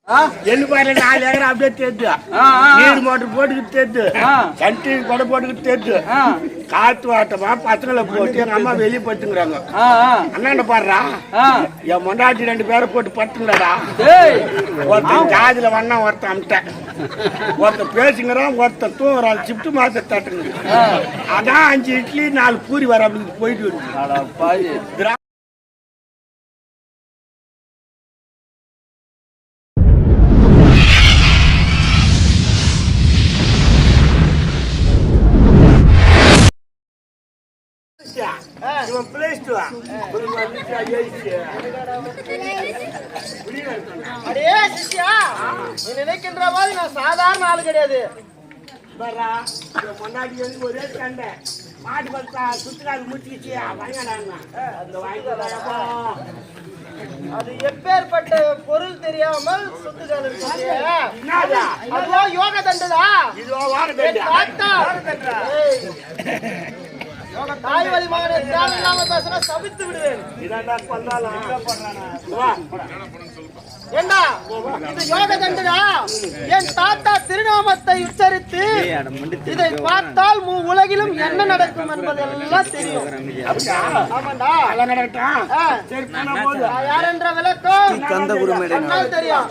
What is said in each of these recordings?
எள்ளு பாரு 4 ஏக்கர் அப்படியே தேத்து நீர் மோட்டர் போட்டுக்கிட்டு தேத்து சண்டி கொடை போட்டுக்கிட்டு தேத்து காத்து வாட்டமா பசங்களை போட்டு எங்க அம்மா வெளியே படுத்துங்கிறாங்க. அண்ணாண்ட பாடுறா என் மொண்டாட்டி 2 பேரை போட்டு படுத்துங்கடா. ஒருத்தன் காதுல வண்ணா ஒருத்தன் அமிட்டேன், ஒருத்தன் பேசுங்கிறான், ஒருத்தன் தூங்குறான், ஷிப்ட் மாத்த தட்டுங்க. அதான் 5 இட்லி 4 பூரி வர அப்படின்னு போயிட்டு வருது. நினைக்கின்ற மாதிரி நான் சாதாரண ஆளு கிடையாது. ஒரே சண்டை மாட்டு பத்தா சுத்துக்காது முடிச்சுக்கிச்சு அது எப்பேற்பட்ட பொருள் தெரியாமல் சுத்துகால் யோக தண்டுதா தாய் வழி மகனை தேவையில்லாம பேசுனா சபித்து விடுவேன். ஏண்டா இது யோக தண்டுதா? என் தாத்தா திருநாமத்தை உச்சரித்து இதை பார்த்தால் உலகிலும் என்ன நடக்கும் என்பதெல்லாம் தெரியும். ஆமாண்டா, யார் என்ற விளக்கம் தெரியும்.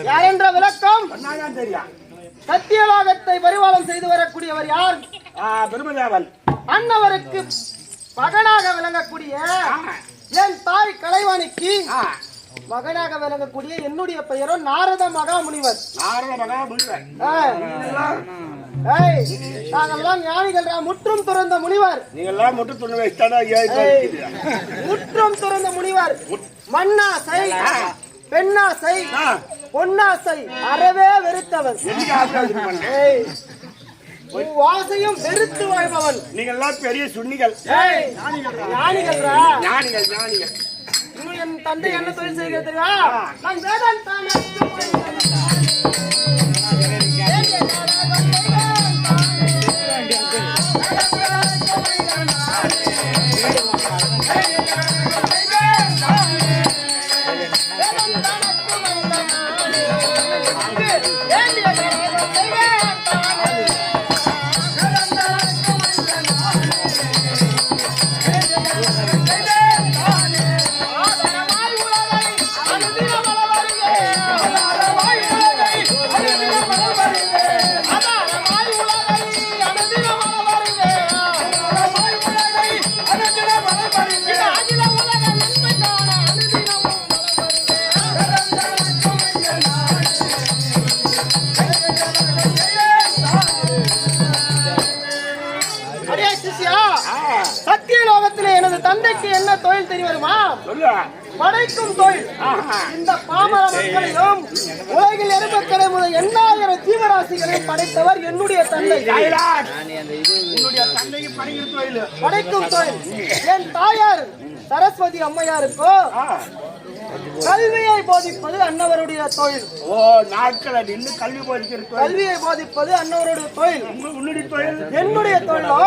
யாரென்ற விளக்கம் சத்தியலோகத்தை பரிபாலம் செய்து வரக்கூடியவர் யார்? பெருமதேவன். அன்னவருக்கு மகனாக விளங்கக்கூடிய என் தாய் கலைவாணிக்கு மகனாக விளங்கக்கூடிய என்னுடைய பெயரோ நாரத மகாமுனிவர். நாங்கெல்லாம் ஞானிகள், முற்றும் துறந்த முனிவர். நீங்கெல்லாம் முற்றும் துறந்த முனிவர். மண்ணாசை, பெண்ணாசை, பொன்னாசை அறவே வெறுத்தவன். வாசையும் வெறுத்து வாழ்பவன். நீங்கெல்லாம் பெரிய சுன்னிகள், ஞானிகள். என் தந்தை என்ன தொழில் செய்கிறது? நான் வேதாந்த சத்தியலோகத்திலே எனது தந்தைக்கு என்ன தொழில் தெரியுமா? படைக்கும் தொழில். இந்த பாமர மக்களையும் உலகில் எருமக்களை முதல் 8000 ஜீவராசிகளையும் படைத்தவர் என்னுடைய தந்தை. படைக்கும் தொழில். என் தாயார் சரஸ்வதி அம்மையாருக்கோ கல்வியை போதிப்பது அன்னவருடைய தொழில். கல்வியை போதிப்பது அன்னவருடைய தொழில். என்னுடைய தொழிலோ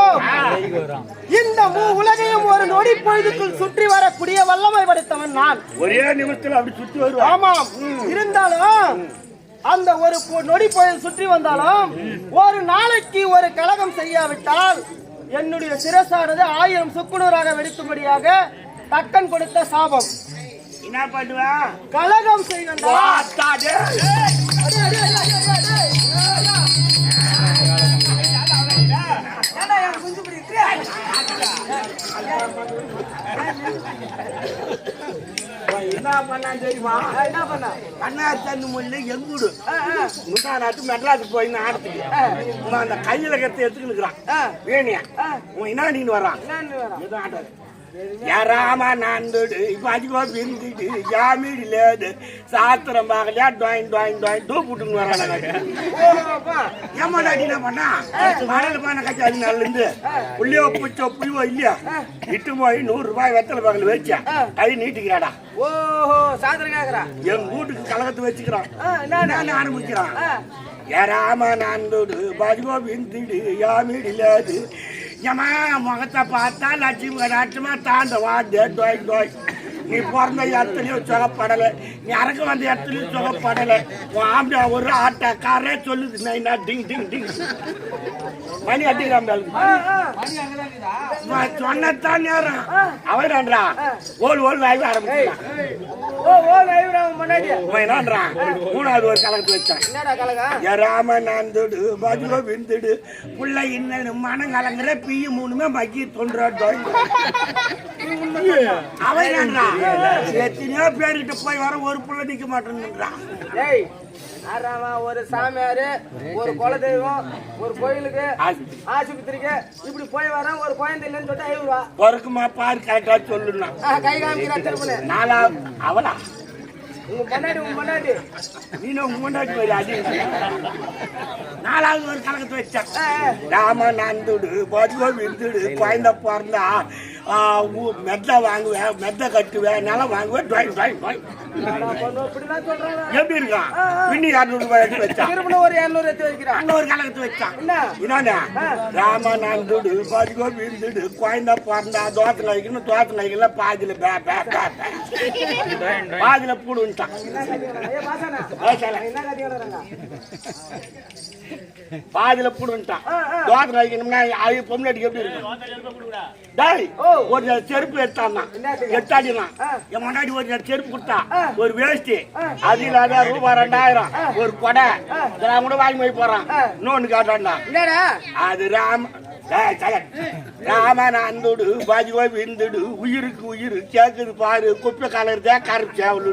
இந்த உலகையும் ஒரு நொடி பொழுதுக்குள் சுற்றி வரக்கூடிய வல்லமை படைத்தவன் நான். ஒரே நிமிஷத்தில் அப்படி சுற்றி வருவான். ஆமாம், இருந்தாலும் அந்த ஒரு நொடி பொழுது சுற்றி வந்தாலும் ஒரு நாளைக்கு ஒரு கலகம் செய்யாவிட்டால் என்னுடைய சிரசானது 1000 சுக்குநூறாக வெடிக்கும்படியாக தக்கன் கொடுத்த சாபம். என்ன பண்ணுவா? கலகம் செய்வா. என்ன பண்ணா தெரியுமா? என்ன பண்ணா? கண்ணாத்தண்ணு மொழி எங்குடு முன்னா நாட்டு மெட்ராஸ் போய் ஆடத்துக்கு அந்த கையில கத்தை எடுத்துக்கிறான் வேணியா உன் என்ன நீன்னு வர்றான் எதுவும் ஆடாது. யாராமா நான்தோடு இப்ப அதிகமா விருந்துட்டு ஜாமீடு லேது சாத்திரம் பார்க்கலையா டாயின் டாயின் டாயின் டூ புட்டுன்னு வராங்க. ஏமாடா என்ன பண்ணா மணல் பானை கட்சி அது நல்லது புள்ளியோ புச்சோ புளிவோ இல்லையா இட்டு போய் 100 ரூபாய் வெத்தலை பாக்கல வச்சா கை நீட்டிக்கிறாடா. ஓஹோ சாத்திரம் கேக்குறா. என் வீட்டுக்கு கலகத்து வச்சுக்கிறான் ஆரம்பிக்கிறான். யாராமா நான்தோடு பாதிகோ விருந்துடு ஜாமீடு லேது ஏமா முகத்தை பார்த்தா லட்சுமி கடாட்சமா தாண்ட வாடு டோய் டோய். நீ பிறந்த இடத்துலயும் சுகப்படலை, நீ அறக்க வந்த இடத்துலயும் சுகப்படலை. உன் ஆம்பளை ஒரு ஆட்டக்காரே சொல்லுது நைனா டிங் டிங் டிங் மணி அடிக்கிறான். சொன்னதான் நேரம் அவன்டா ஓல் ஓல் வாய்வு ஆரம்பிச்சான். மூணாவது ஒரு கலகத்து வச்சான். ராமநாந்தோடு பதிலோ விந்துடு புள்ள இன்னும் மனம் கலங்குற பியு 3மே மக்கி தொன்றான். அவன் எத்தனையோ பேருகிட்ட போய் வர ஒரு புள்ள நிக்க மாட்டேன்றான். ஒரு சாமியாரு, ஒரு குலதெய்வம், ஒரு கோயிலுக்கு, ஆஸ்பத்திரிக்கு இப்படி போய் வர ஒரு குழந்தை இல்லைன்னு சொல்லிட்டு ஐவா பொறுக்குமா பாரு கரெக்டா சொல்லுனா கை காமிக்கிறா திருப்பி. நாலா அவளா உங்க முன்னாடி நீனும் உங்க முன்னாடி வரி அது. நாலாவது ஒரு கலகத்தை வச்சான். ராமநாந்தோடு பதிலோ விந்துடு குழந்தை பிறந்தா மெத்த வாங்குவேன், மெத்த கட்டுவேன், நிலம் வாங்குவேன். எப்படி இருக்கான்? பின்னி 200 ரூபாய் எடுத்து வச்சான். ஒரு 200 எடுத்து வைக்கிறான். இன்னொரு கலகத்து வச்சான். என்னன்னா ராமநாந்தோடு பதிலோ விந்துடு குழந்தை பிறந்தா தோசை வைக்கணும், தோசை வைக்கல பாதியில பாதியில பூடுன்ட்டான். பாதியில பூடுன்ட்டான். தோசை வைக்கணும்னா அது பொம்னாட்டிக்கு எப்படி இருக்கும்? ஒரு செருப்பு எடுத்தான்னா எட்டாடினா என் முன்னாடி ஒரு செருப்பு கொடுத்தா ஒரு வேஷ்டி அது இல்லாத ரூபாய் 2000 ஒரு கொடை இதெல்லாம் கூட வாங்கி போய் போறான். இன்னொன்னு காட்டான்டா அது ராமநாந்தோடு பாஜிவா விருந்துடு உயிருக்கு உயிர் கேக்குது பாரு. குப்பை கலருதா கருப்பு சேவலு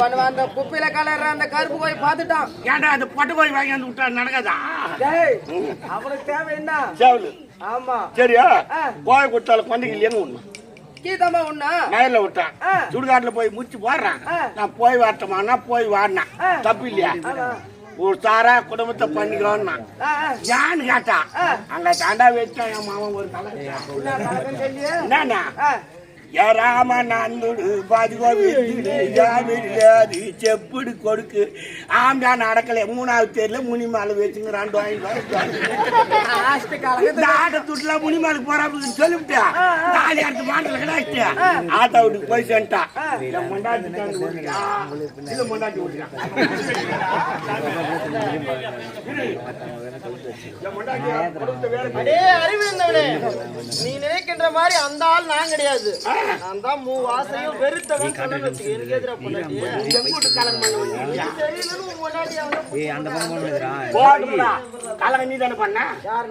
பண்ணுவா. அந்த குப்பையில கலர் அந்த கருப்பு போய் பார்த்துட்டான். ஏன்டா அந்த பொட்டை போய் வாங்கி வந்து விட்டா நடக்காதா? அவனுக்கு தேவை என்ன? சேவலு. ஆமா சரியா கோய கொடுத்தாலும் கொண்டைக்கு இல்லையான்னு ஒண்ணு கீதமா ஒண்ணா நேரில் விட்டான். சுடுகாட்டுல போய் முடிச்சு போடுறான். நான் போய் வரட்டோமானா போய் வாடினா தப்பு இல்லையா? ஒரு சாரா குடும்பத்தை பண்ணிக்கிறோம்னா யான்னு கேட்டா அங்க தாண்டா வச்சா என் மாமன் ஒரு என்னன்னா ராமநாந்தோடு பாதிகோ விருது செப்புடு கொடுக்கு ஆம்பா நடக்கல. 3வது தேர்ல முனிமாலை வச்சுங்கிறான். ஆட்டத்துட்டுல முனிமாலுக்கு போறான்னு சொல்லிவிட்டா தாலி அடுத்த மாட்டல கிடையாது. ஆட்டா வீட்டுக்கு போய் சென்ட்டா நீ நினைக்கின்ற மாதிரி அந்த ஆள் நான் கிடையாது. நான் தான் மூவாசையும் வெறுத்தவன்.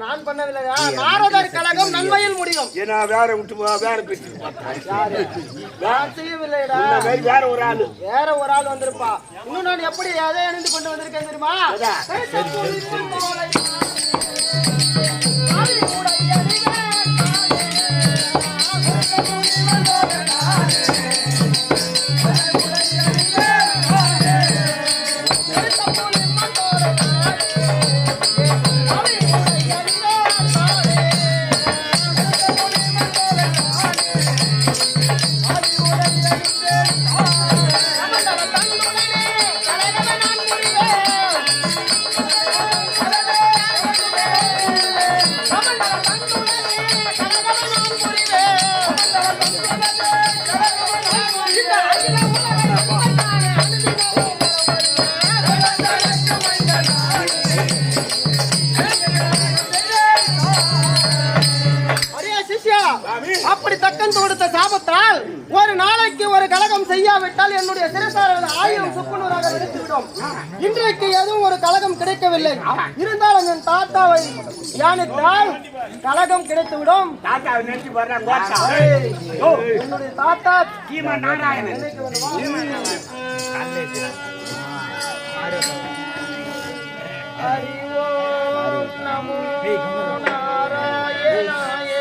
நான் பண்ணவில்லை. நாரதர் கழகம் நன்மையில் முடியும். வேற விட்டு வேற செய்யவில்லைடா. வேற ஒரு ஆளு வந்திருப்பா. இன்னும் நான் எப்படி அதை அணிந்து கொண்டு வந்திருக்கேன் தெரியுமா? அப்படி தக்கன் கொடுத்த சாபத்தால் ஒரு நாளைக்கு ஒரு கலகம் செய்யாவிட்டால் என்னுடைய சிறசாரர்கள் 1000 சுக்குநூறாக வெடித்துவிடும். இன்றைக்கு எதுவும் ஒரு கலகம் கிடைக்கவில்லை. இருந்தாலும் என் தாத்தாவை தியானித்தால் கலகம் கிடைத்துவிடும். என்னுடைய தாத்தா ஹரிஓ நமோ நாராயணாய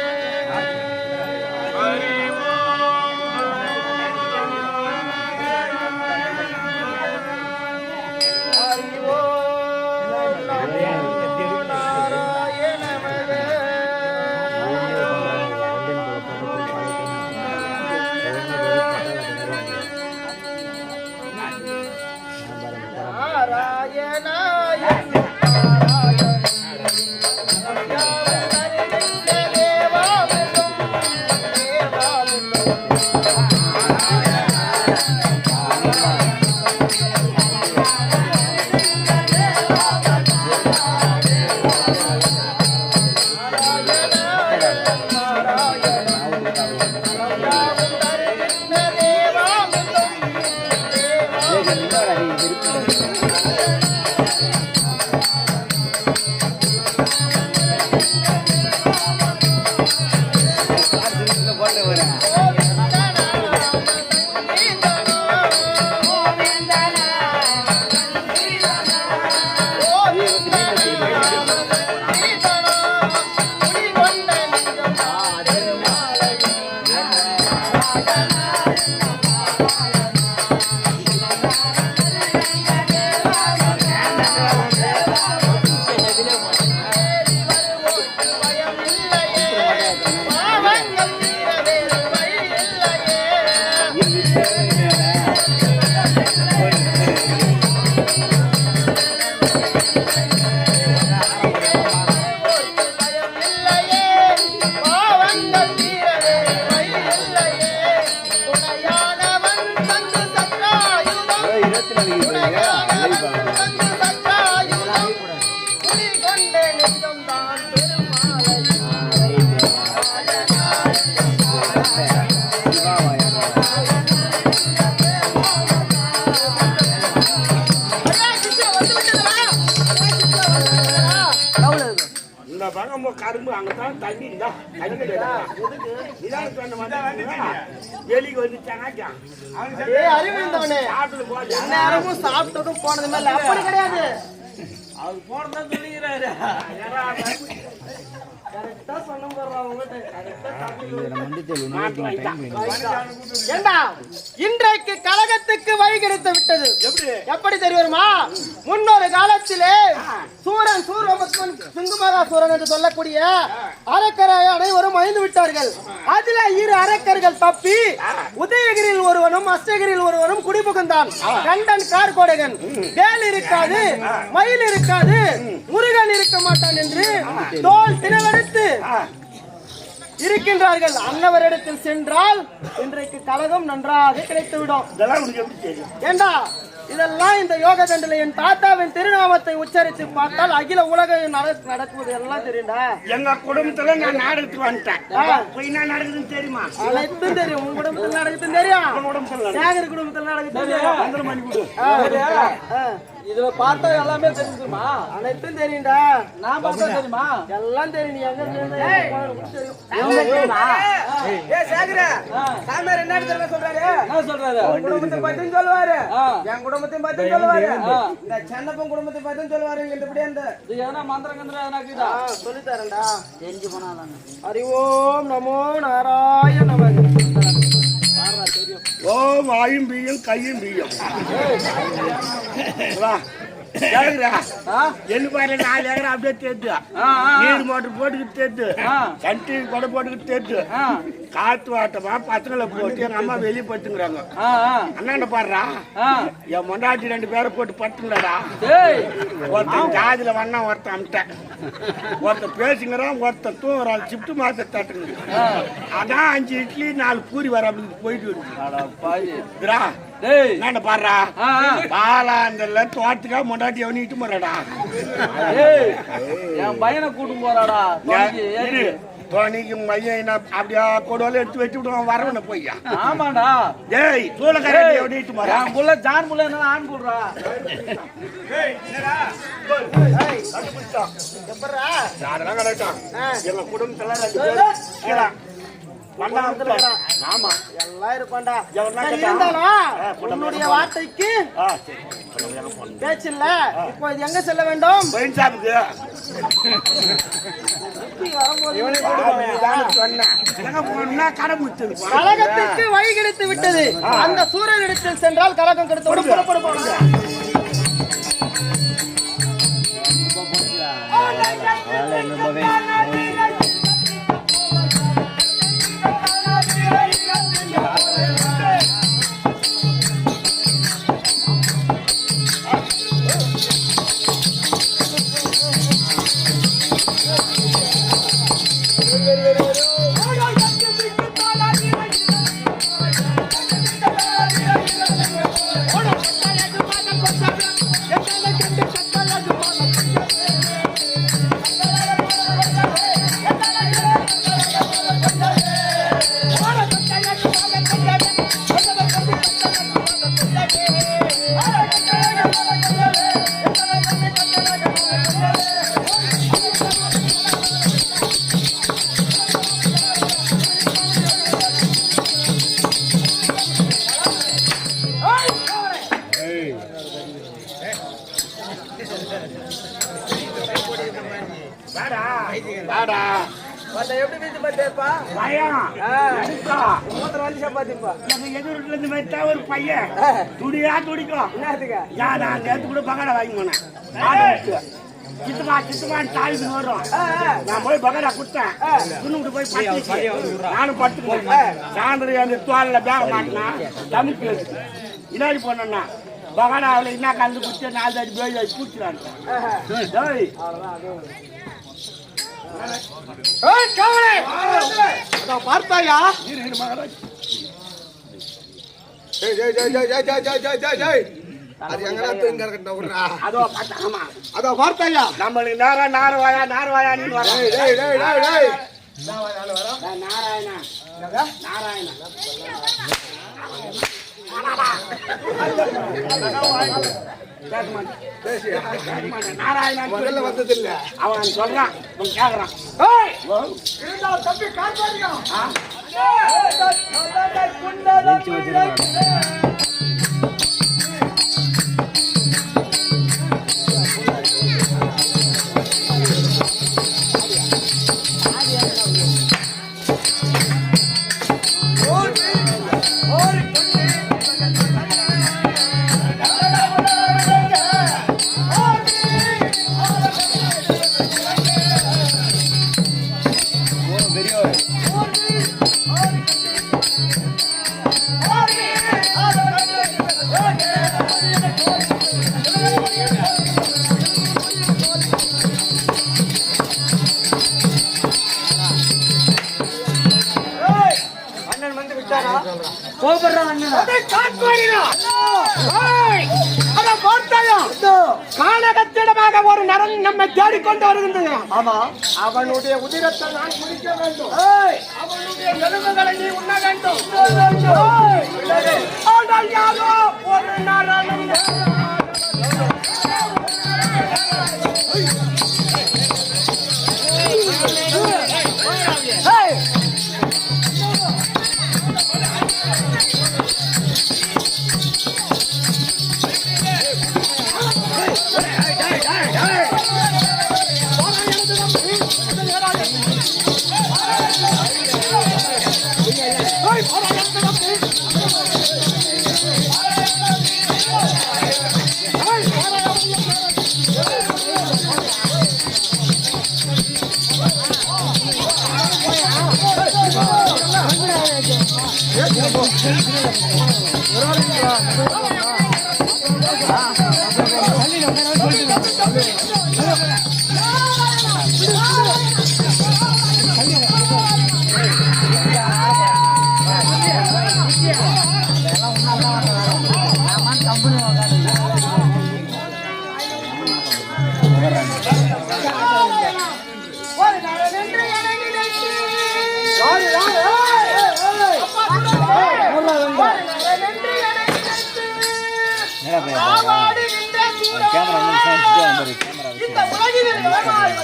கரும்பு அங்கதான் தண்ணி வெளிக்கு வந்துட்டாங்க. சாப்பிட்டதும் போனது மேல அப்படி கிடையாது. அவர் போனதான் சொல்லிக்கிறாரு. இன்றைக்கு கழகத்துக்கு வழி கிடைத்து விட்டது. எப்படி தெரியுமா? முன்னொரு காலத்திலே சூரன் சூரபத்மன் சிங்குமகாசூரன் என்று சொல்லக்கூடிய அரக்கரை அனைவரும் அழிந்து விட்டார்கள். அதுல 2 அரக்கர்கள் தப்பி உதயகிரியில் ஒருவனும் அஷ்டகிரியில் ஒருவனும் குடிபுகுந்தான். கண்டன் கார்கோடகன். வேல் இருக்காது, மயில் இருக்காது, முருகன் இருக்க மாட்டான் என்று தோல் தினவெடுத்து இருக்கின்றார்கள். அன்னவரிடத்தில் சென்றால் இன்றைக்கு கலகம் நன்றாக கிடைத்துவிடும். ஏண்டா இதெல்லாம் இந்த யோக தண்டில என் தாத்தாவின் திருநாமத்தை உச்சரித்து பார்த்தால் அகில உலகம் நடக்குவது எல்லாம் தெரியும்டா. எங்க குடும்பத்துல நான் நாடகத்துக்கு வந்துட்டேன். என்ன நடக்குதுன்னு தெரியுமா? அனைத்தும் தெரியும். உங்க குடும்பத்தில் நடக்குதுன்னு தெரியும். சேகர் குடும்பத்தில் நடக்குது. இதுல பார்த்தா எல்லாமே தெரிஞ்சுமா? அனைத்தும் தெரியும்டா. நான் பார்த்தா தெரியுமா? எல்லாம் தெரியும். நீ எங்க சாமியார் என்ன சொல்றாரு? என்ன சொல்றாரு? குடும்பத்தை பத்தி சொல்லுவாரு, என் குடும்பத்தை பத்தி சொல்லுவாரு, இந்த சென்னப்பன் குடும்பத்தை பத்தி சொல்லுவாரு. இது எதனா மந்திரம் கந்திரம் எதனா இருக்குதா? சொல்லி தரேன்டா. தெரிஞ்சு போனாதான். ஹரி ஓம் நமோ நாராயண நமக. ஓம் ஆயும் பீயும் கையும் பீயும். என்ன பாரு 4 ஏக்கர் அப்படியே தேத்து நீர் மோட்டர் போட்டுக்கிட்டு தேத்து சட்டி கொடை போட்டுக்கிட்டு தேத்து காத்து வாட்டமா பசங்களை போட்டு எங்க அம்மா வெளியே படுத்துங்கிறாங்க. அண்ணாண்ட பாடுறா என் மொண்டாட்டி 2 பேரை போட்டு படுத்துங்கடா. ஒருத்தன் ஜாதியில வண்ணா ஒருத்தன் அமிட்டேன், ஒருத்தன் பேசுங்கிறான், ஒருத்தன் தூங்குறான். ஷிப்ட் மாத்த தட்டுங்க. அதான் 5 இட்லி 4 பூரி வர அப்படின்னு போயிட்டு என்ன பாடுறா பாலாந்தல்ல தோட்டத்துக்கா மொண்டாட்டி எவனிட்டு போறாடா. என் பையனை கூட்டு போறாடா. நீங்க மையம் அப்படியா கொடுவால எடுத்து வச்சு விடுவான் வரவன போய்யா. ஆமாடா. டேய் சூளக்காரன் ஓடிட்டு மாறா. என் புள்ள ஜான் புள்ள என்ன ஆண் புள்ளடா. டேய் என்னடா? ஏய் கண்டுபிடிச்சா. எப்பறா? யாரடா கரெக்டா? எங்க குடும்பத்துல ரெண்டு பேர் ஆமா எல்லாம் இருப்பான்டா. இருந்தாலும் உன்னுடைய வார்த்தைக்கு பேச்சில்ல. இப்போ இது எங்க செல்ல வேண்டும்? பெயின் ஷாப்புக்கு. கலகத்திற்கு வழி கிடைத்து விட்டது. அந்த சூரியனிடத்தில் சென்றால் கலகம் கிடைத்து புறப்படும். எப்படி வீட்டு பார்த்தேப்பா ஒரு பையன் துடியா துடிக்கும். நான் நேற்று கூட பகடா வாங்கி போனேன். சித்துமான் தாய்க்கு வரும். நான் போய் பகடா கொடுத்தேன். துணுட்டு போய் பட்டு நானும் பட்டுக்கேன். சாயந்தரம் அந்த தோல்ல பேக மாட்டினா தமிழ் பேசு இன்னாடி போனேன்னா பகடாவில் என்ன கலந்து குடிச்சு 4 அடி பேஜ் பூச்சிடான். பார்த்தாயா? அதோ பார்த்தாயா? நம்மளுக்கு நேரம் நாரவாயா நாராயணா நாராயணன் வந்ததில்ல. அவன் சொல்றான் கேக்குறான். கானகத்திடமாக ஒரு நரன் நம்மை தேடிக்கொண்டு வருகின்றது. ஆமா, அவனுடைய உதிரத்தை நான் குடிக்க வேண்டும். அவனுடைய எலும்புகளை நீ உண்ண வேண்டும். ஒரு நரன் இந்த உலகிலே வளமாய்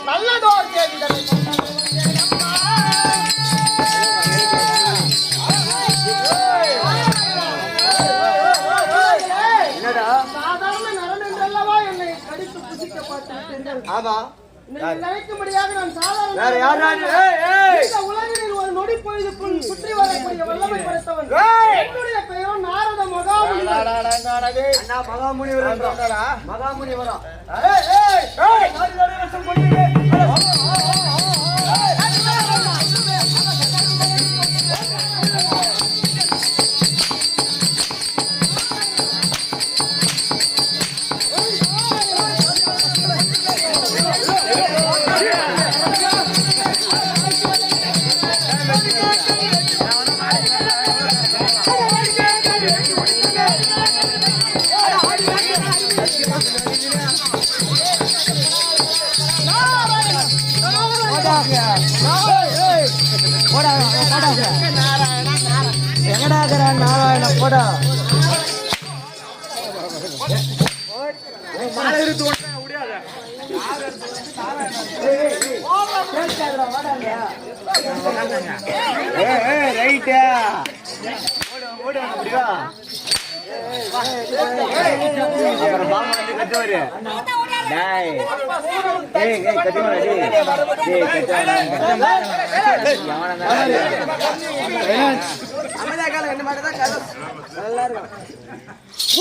நல்லதோர் கேள்வி சாதாரண நரன் என்றல்லவா என்னை கடித்து புசிக்கப்பட்டீர்கள். ஆமா நினைக்கும்படியாக நான் சாதாரண இந்த உலகில் ஒரு நொடி பொழுதுக்குள் சுற்றி வரக்கூடிய வல்லமை படைத்தவன். என்னுடைய பெயரும் நாரத மகாமுனிவரா. நாராயண போடா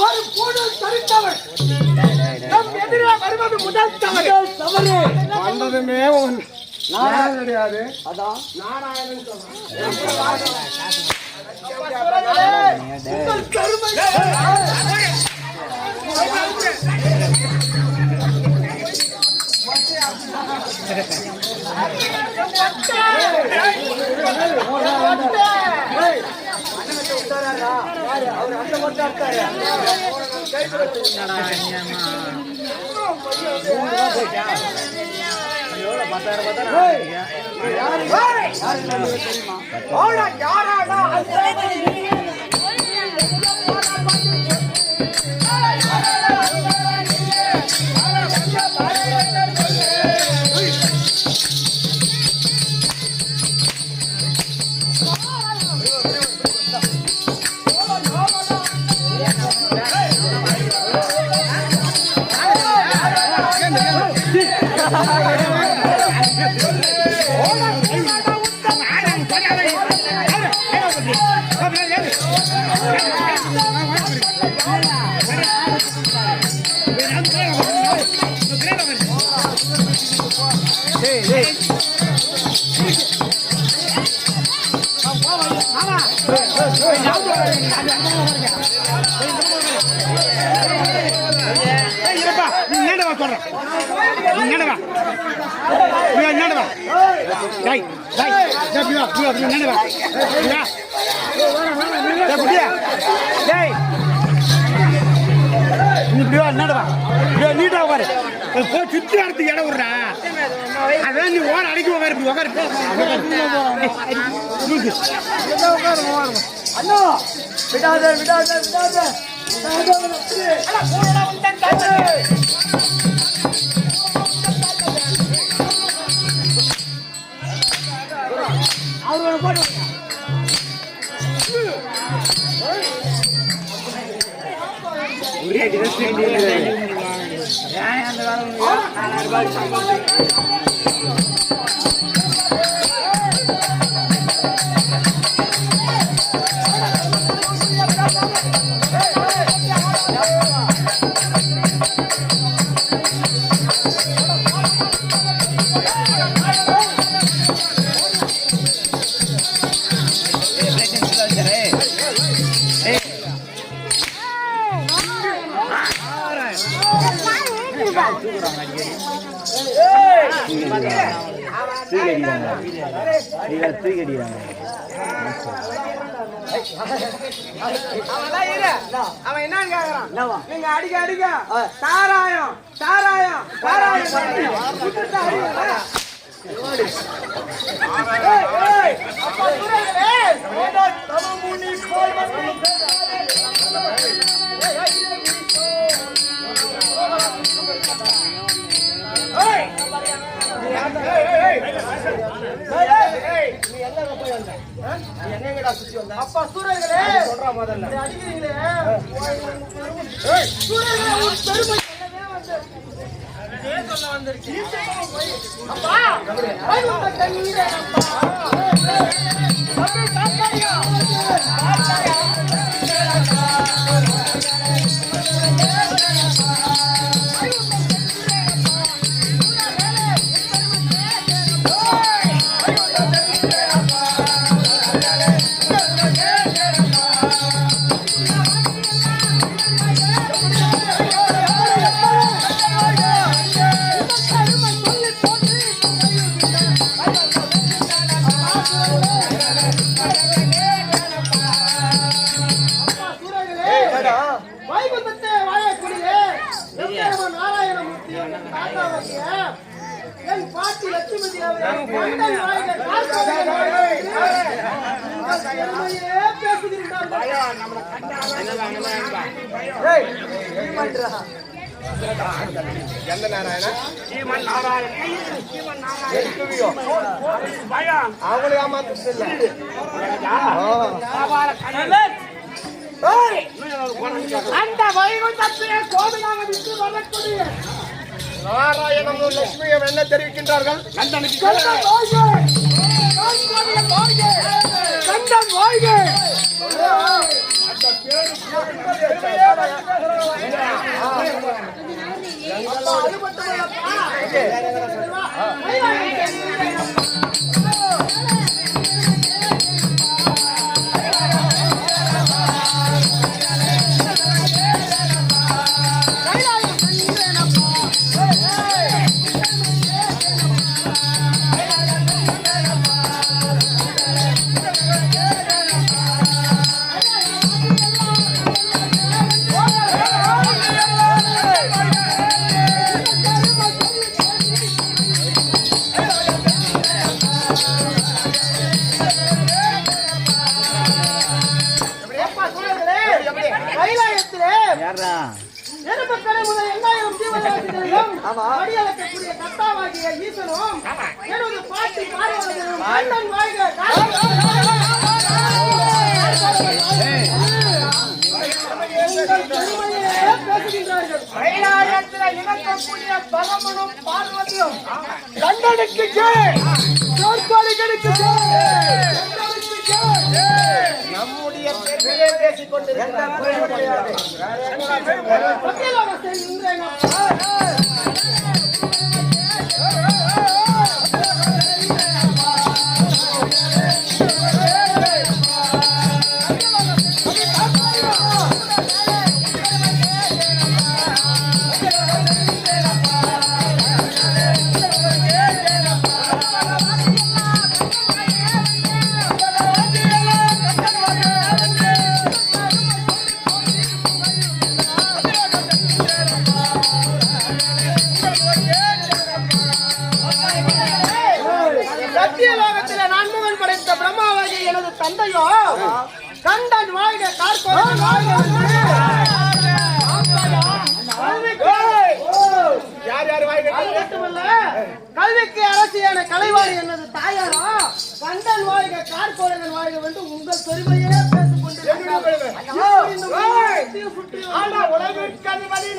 ஒரு கூடல் தரித்தவன் நம் எதிரே வருவது முதல் தவறு. வந்ததுமே நாராயணன் கிடையாது, அதான் நாராயணன் உங்கள் கருமை அவர் அந்த மட்டும் நீட்டா உட்காரு சுத்தி இடத்துக்கு இடம் விடுறா அதான் நீ ஓர அடைக்கி உட்காரு அண்ணா விடாத விடாத விடாத அவரோட போட்டு அவன்லாம் இரு. அவன் என்னன்னு கேக்குறான்? நீங்க அடிக்க அடிக்க சாராயம் சாராயம் சாராயம் விட்டுட்டு அடிக்கிறா. அப்பா சூரர்களே, தமமுனி போல் அப்பா சூரர்களே சொல்றா முதல்ல அடிக்கிறீங்களே சூரர்களே ஒரு பெருமை சொல்ல வந்துருச்சு அப்பா வைகுண்ட கண்ணீரே வைகுண்டத்தை வாழக்கூடிய நாராயணமூர்த்தி என் பாட்டி லட்சுமி அவங்களே அந்த வைகுண்டத்திலே கோவிலாக விட்டு வரக்கூடிய நாராயணமும் லட்சுமியும் என்ன தெரிவிக்கின்றார்கள்? கந்தன் வாழ்க நம்முடைய பெருமையை பேசிக் கொண்டிருக்கிறார். சத்தியலோகத்திலே நான்முகன் படைத்த பிரம்மாவாகிய எனது தந்தையோ கண்டன் வாழ்க கார்கோடன் வாழ்க யார் யார் வாழ்க மட்டுமல்ல கல்விக்கு அரசியான கலைவாணி எனது தாயாரோ கண்டன் வாழ்க கார்கோடன் வாழ்க என்று உங்கள் பெருமையே பேசிக் கொண்டிருக்கிறார். உலகிற்கு அதிபதி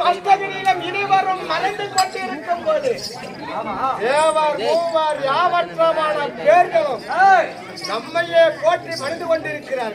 அஷ்டகிரியிலும் இனிவரும் மறைந்து கொண்டிருக்கும் போது தேவர் மூவர் யாவற்றமான பேர்களும் நம்மையே போற்றி மறைந்து கொண்டிருக்கிறார்.